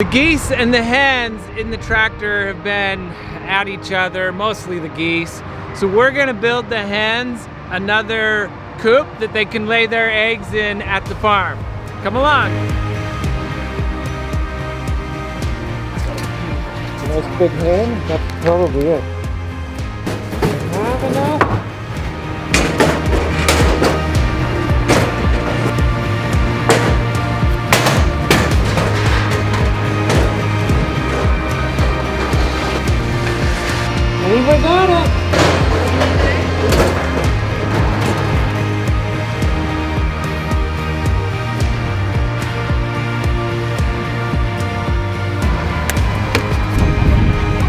The geese and the hens in the tractor have been at each other, mostly the geese. So we're gonna build the hens another coop that they can lay their eggs in at the farm. Come along. Nice big hen, that's probably it. Have enough? I think we got it.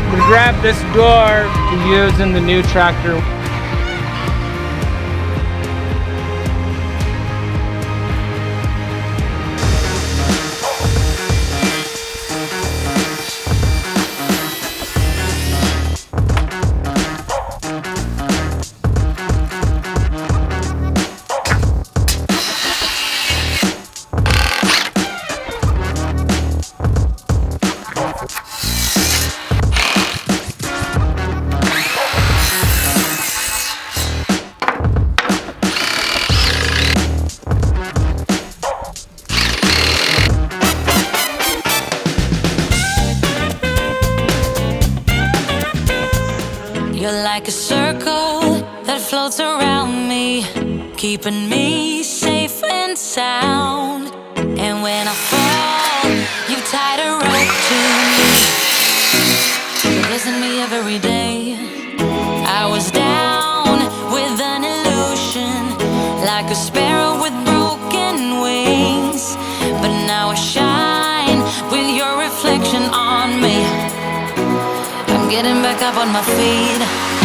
I'm gonna grab this door to use in the new tractor. You're like a circle that floats around me, keeping me safe and sound. And when I fall, you tied a rope to me, blessing me every day. I was down with an illusion, like a sparrow with broken wings, but now I shine with your reflection on me. Getting back up on my feet.